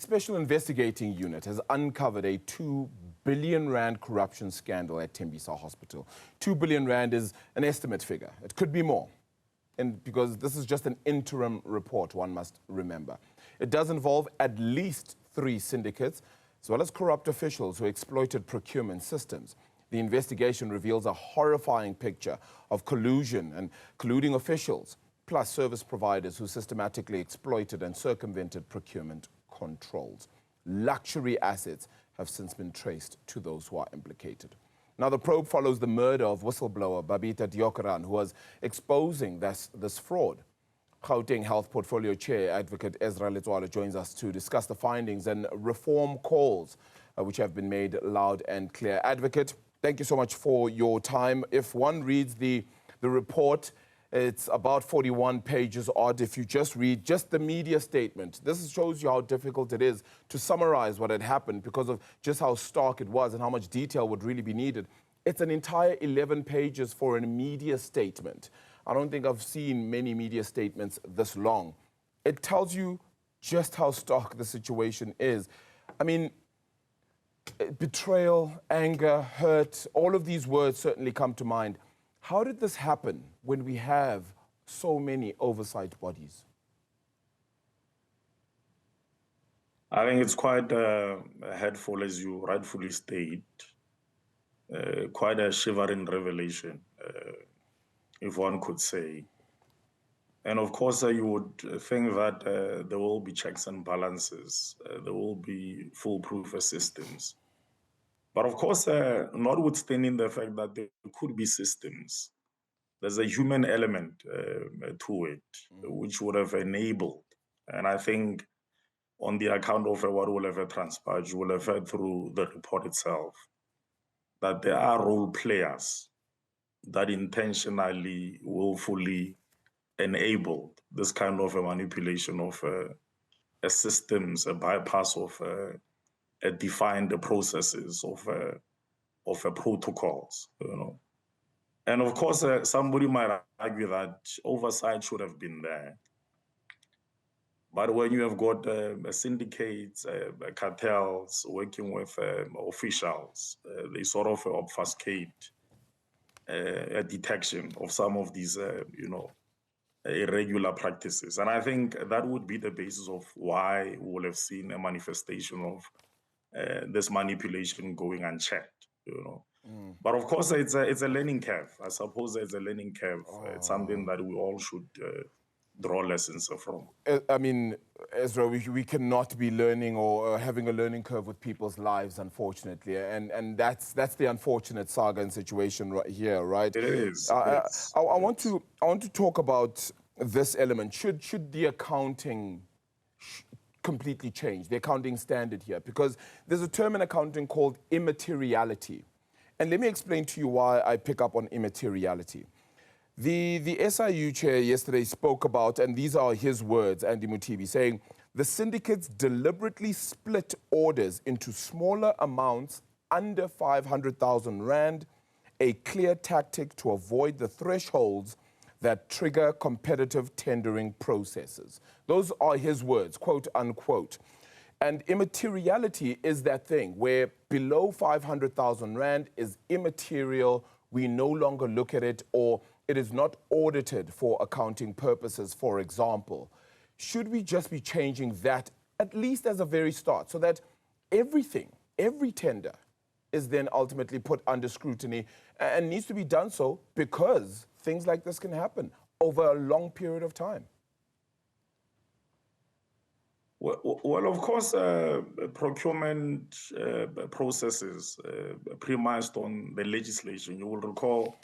Special Investigating Unit has uncovered a 2 billion rand corruption scandal at Tembisa Hospital. 2 billion rand is an estimate figure. It could be more. And because this is just an interim report, one must remember. It does involve at least 3 syndicates, as well as corrupt officials who exploited procurement systems. The investigation reveals a horrifying picture of collusion and colluding officials, plus service providers who systematically exploited and circumvented procurement controls. Luxury assets have since been traced to those who are implicated. Now, the probe follows the murder of whistleblower Babita Deokaran, who was exposing this fraud. Gauteng Health Portfolio Chair Advocate Ezra Letsoalo joins us to discuss the findings and reform calls which have been made loud and clear. Advocate, thank you so much for your time. If one reads the report, it's about 41 pages odd. If you just read just the media statement, this shows you how difficult it is to summarize what had happened because of just how stark it was and how much detail would really be needed. It's an entire 11 pages for a media statement. I don't think I've seen many media statements this long. It tells you just how stark the situation is. I mean, betrayal, anger, hurt, all of these words certainly come to mind. How did this happen when we have so many oversight bodies? I think it's quite hurtful, as you rightfully state, quite a shivering revelation, if one could say. And of course, you would think that there will be checks and balances, there will be foolproof systems. But of course, notwithstanding the fact that there could be systems, there's a human element to it, which would have enabled. And I think on the account of what will have transpired, you will have heard through the report itself, that there are role players that intentionally, willfully enabled this kind of a manipulation of a systems, a bypass of a defined processes of protocols, you know. And of course, somebody might argue that oversight should have been there. But when you have got syndicates, cartels working with officials, they sort of obfuscate a detection of some of these, irregular practices. And I think that would be the basis of why we will have seen a manifestation of this manipulation going unchecked, you know. But of course, it's a learning curve. I suppose it's a learning curve. It's something that we all should draw lessons from. I mean, Ezra, we cannot be learning or having a learning curve with people's lives, unfortunately. And that's the unfortunate saga and situation right here, right? It is. I want to talk about this element. Should the accounting completely change, the accounting standard here? Because there's a term in accounting called immateriality. And let me explain to you why I pick up on immateriality. The SIU chair yesterday spoke about, and these are his words, Andy Mutibi, saying, the syndicates deliberately split orders into smaller amounts under 500,000 rand, a clear tactic to avoid the thresholds that trigger competitive tendering processes. Those are his words, quote unquote. And immateriality is that thing where below 500,000 rand is immaterial, we no longer look at it, or it is not audited for accounting purposes, for example. Should we just be changing that, at least as a very start, so that everything, every tender, is then ultimately put under scrutiny and needs to be done so because things like this can happen over a long period of time? Well, of course, procurement processes premised on the legislation. You will recall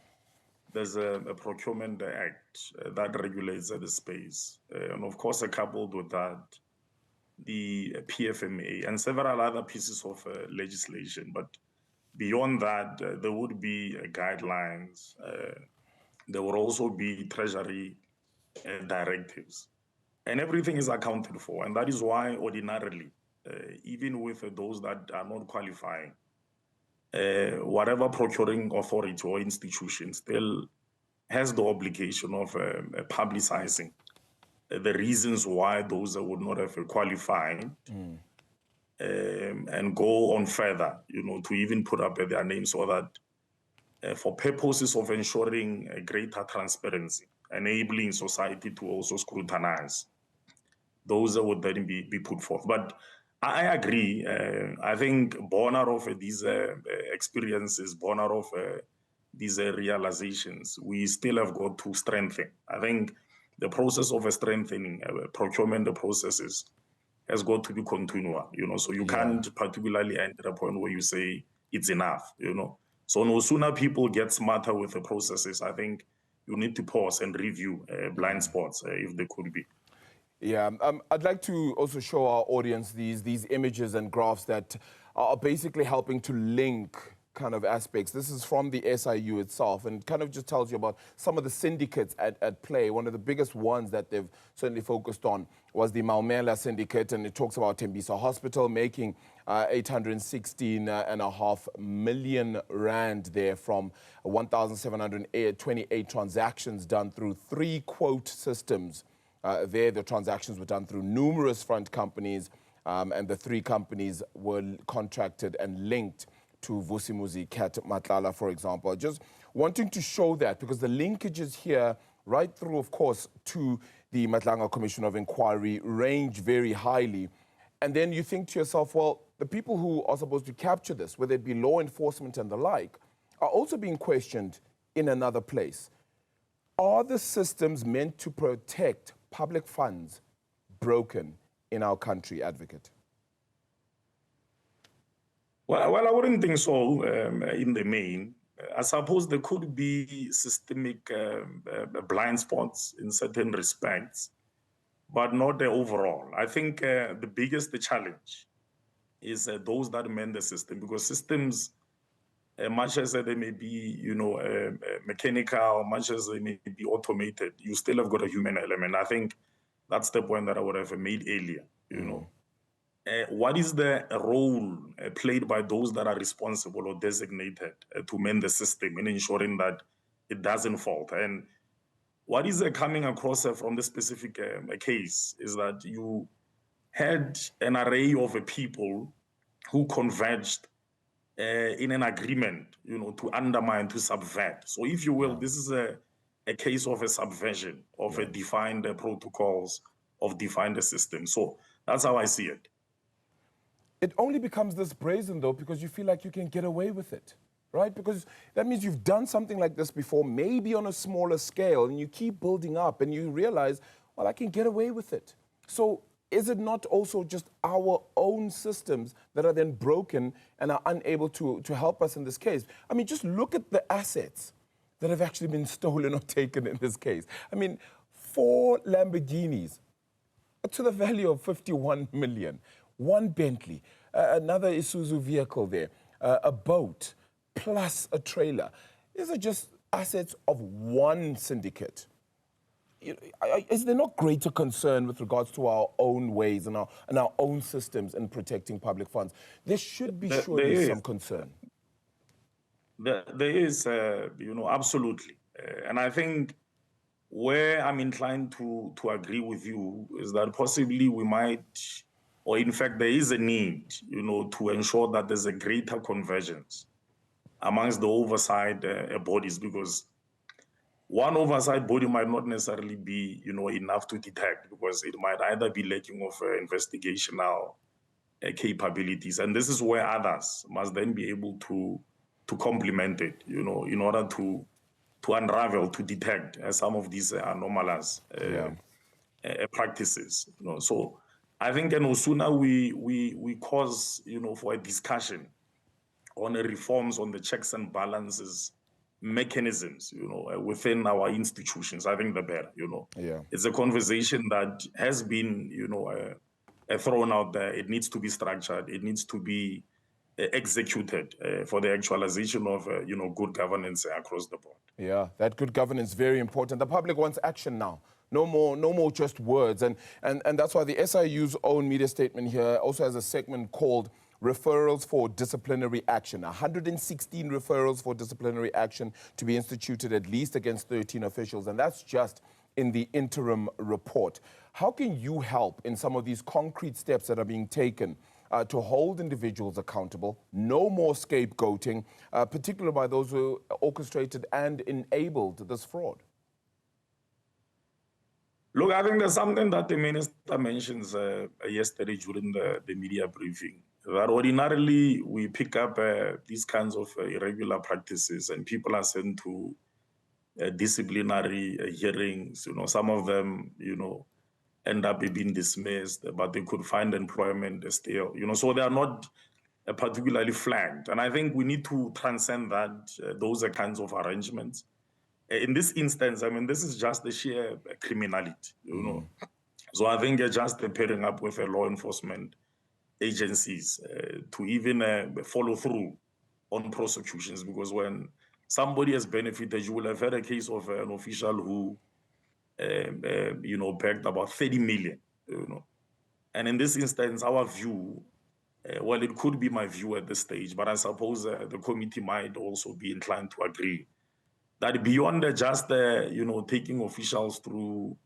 there's a Procurement Act that regulates the space. And of course, coupled with that, the PFMA and several other pieces of legislation. But beyond that, there would be guidelines. There will also be Treasury directives. And everything is accounted for. And that is why ordinarily, even with those that are not qualifying, whatever procuring authority or institution still has the obligation of publicizing the reasons why those would not have qualified and go on further, to even put up their names so that for purposes of ensuring a greater transparency, enabling society to also scrutinize, those would then be put forth. But I agree. I think born out of these experiences, born out of these realizations, we still have got to strengthen. I think the process of strengthening procurement, the processes, has got to be continual, so you can't particularly end at a point where you say it's enough, So no sooner people get smarter with the processes, I think you need to pause and review blind spots, if there could be. Yeah, I'd like to also show our audience these images and graphs that are basically helping to link kind of aspects. This is from the SIU itself and kind of just tells you about some of the syndicates at play. One of the biggest ones that they've certainly focused on was the Maumela Syndicate, and it talks about Tembisa Hospital making 816.5 million rand there from 1,728 transactions done through 3 quote systems. There, the transactions were done through numerous front companies, and the 3 companies were contracted and linked to Vusimuzi Cat Matlala, for example. Just wanting to show that because the linkages here, right through, of course, to the Matlanga Commission of Inquiry range very highly. And then you think to yourself, well, the people who are supposed to capture this, whether it be law enforcement and the like, are also being questioned in another place. Are the systems meant to protect public funds broken in our country, Advocate? Well, I wouldn't think so in the main. I suppose there could be systemic blind spots in certain respects, but not the overall. I think the biggest challenge is those that man the system, because systems, much as they may be, mechanical, much as they may be automated, you still have got a human element. I think that's the point that I would have made earlier, what is the role played by those that are responsible or designated to mend the system in ensuring that it doesn't fault? And what is coming across from this specific case is that you had an array of people who converged in an agreement, to undermine, to subvert. So if you will, this is a case of a subversion of a defined protocols, of defined system. So that's how I see it. It only becomes this brazen, though, because you feel like you can get away with it, right? Because that means you've done something like this before, maybe on a smaller scale, and you keep building up, and you realize, well, I can get away with it. So is it not also just our own systems that are then broken and are unable to help us in this case? I mean, just look at the assets that have actually been stolen or taken in this case. I mean, 4 Lamborghinis to the value of 51 million. 1 Bentley, another Isuzu vehicle there, a boat, plus a trailer. These are just assets of one syndicate. Is there not greater concern with regards to our own ways and our own systems in protecting public funds? There should be surely some concern. There is, absolutely. And I think where I'm inclined to agree with you is that possibly we might, or in fact, there is a need, to ensure that there's a greater convergence amongst the oversight bodies, because one oversight body might not necessarily be, enough to detect, because it might either be lacking of investigational capabilities, and this is where others must then be able to complement it, in order to unravel, to detect some of these anomalous practices. So I think no sooner we cause, for a discussion on the reforms on the checks and balances mechanisms, within our institutions, I think the better, It's a conversation that has been, thrown out there. It needs to be structured. It needs to be executed for the actualization of, good governance across the board. Yeah, that good governance is very important. The public wants action now. No more just words. And that's why the SIU's own media statement here also has a segment called Referrals for Disciplinary Action. 116 referrals for disciplinary action to be instituted at least against 13 officials. And that's just in the interim report. How can you help in some of these concrete steps that are being taken to hold individuals accountable, no more scapegoating, particularly by those who orchestrated and enabled this fraud? Look, I think there's something that the minister mentions yesterday during the media briefing, that ordinarily we pick up these kinds of irregular practices and people are sent to disciplinary hearings. Some of them, end up being dismissed, but they could find employment still. So they are not particularly flagged. And I think we need to transcend that, those are kinds of arrangements. In this instance, I mean, this is just the sheer criminality, So I think just pairing up with law enforcement agencies to even follow through on prosecutions, because when somebody has benefited, you will have had a case of an official who, bagged about 30 million, And in this instance, our view, well, it could be my view at this stage, but I suppose the committee might also be inclined to agree that beyond just, taking officials through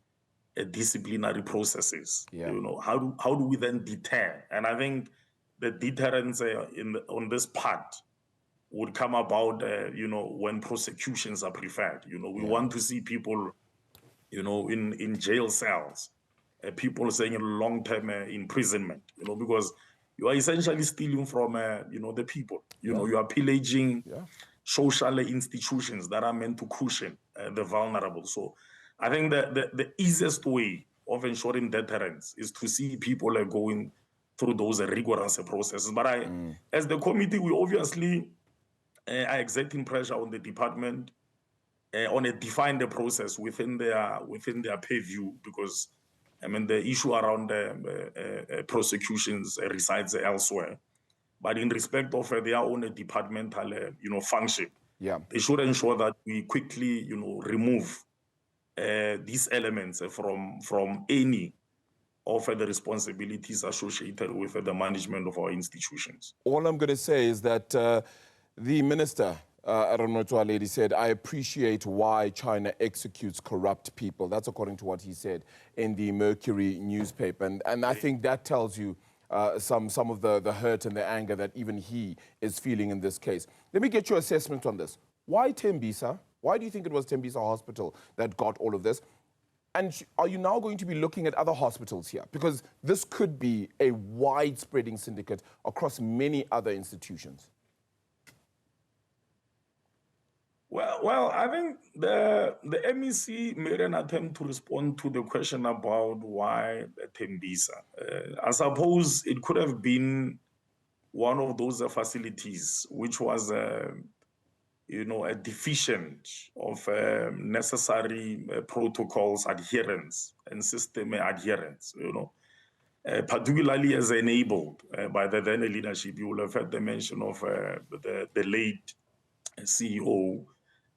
disciplinary processes, how do we then deter? And I think the deterrence on this part would come about, when prosecutions are preferred. We want to see people, in jail cells, people saying long-term imprisonment, because you are essentially stealing from, the people. You are pillaging social institutions that are meant to cushion the vulnerable. So I think the easiest way of ensuring deterrence is to see people going through those rigorous processes. But as the committee, we obviously are exerting pressure on the department on a defined process within their purview, because I mean the issue around prosecutions resides elsewhere. But in respect of their own departmental, function, they should ensure that we quickly, remove these elements from any of the responsibilities associated with the management of our institutions. All I'm going to say is that the minister, Letsoalo, said, I appreciate why China executes corrupt people. That's according to what he said in the Mercury newspaper. And I think that tells you some of the hurt and the anger that even he is feeling in this case. Let me get your assessment on this. Why Tembisa? Why do you think it was Tembisa Hospital that got all of this? And are you now going to be looking at other hospitals here? Because this could be a widespreading syndicate across many other institutions. Well, I think the MEC made an attempt to respond to the question about why Tembisa. I suppose it could have been one of those facilities which was, a deficient of necessary protocols adherence and system adherence, particularly as enabled by the then leadership. You will have heard the mention of the late CEO,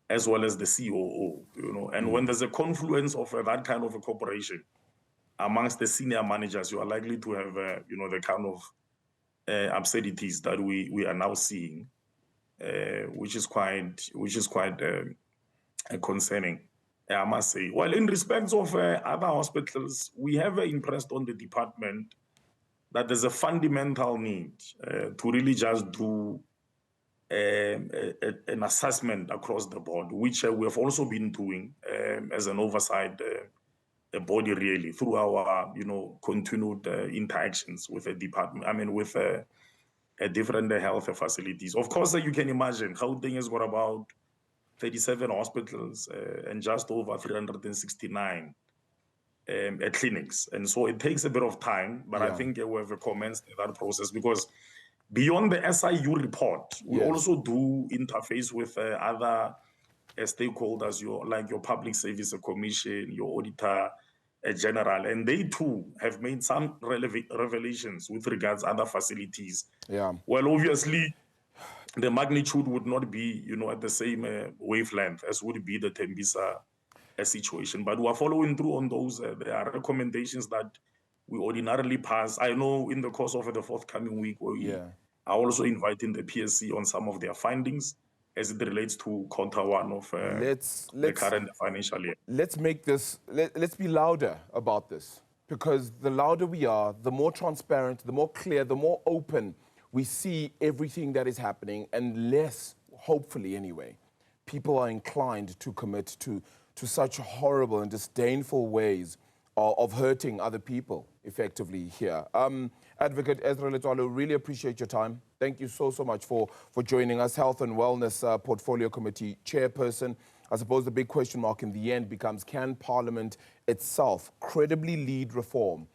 as well as the COO, and when there's a confluence of that kind of a corporation amongst the senior managers, you are likely to have, the kind of absurdities that we are now seeing, which is quite concerning, I must say. Well, in respect of other hospitals, we have impressed on the department that there's a fundamental need to really just do an assessment across the board, which we have also been doing as an oversight body, really, through our continued interactions with the department. I mean, with different health facilities. Of course, you can imagine Gauteng has got about 37 hospitals and just over 369 clinics, and so it takes a bit of time. But I think we have commenced that process, because beyond the SIU report, we also do interface with other stakeholders, like your Public Service Commission, your Auditor General, and they too have made some revelations with regards to other facilities. Well, obviously, the magnitude would not be, at the same wavelength as would be the Tembisa situation. But we are following through on those. There are recommendations that we ordinarily pass. I know in the course of the forthcoming week, we are also inviting the PSC on some of their findings as it relates to quarter one of the current financial year. Let's make this, let's be louder about this. because the louder we are, the more transparent, the more clear, the more open we see everything that is happening, and less, hopefully anyway, people are inclined to commit to such horrible and disdainful ways of hurting other people effectively here. Advocate Ezra Letsoalo, really appreciate your time. Thank you so much for joining us. Health and Wellness Portfolio Committee Chairperson. I suppose the big question mark in the end becomes, can Parliament itself credibly lead reform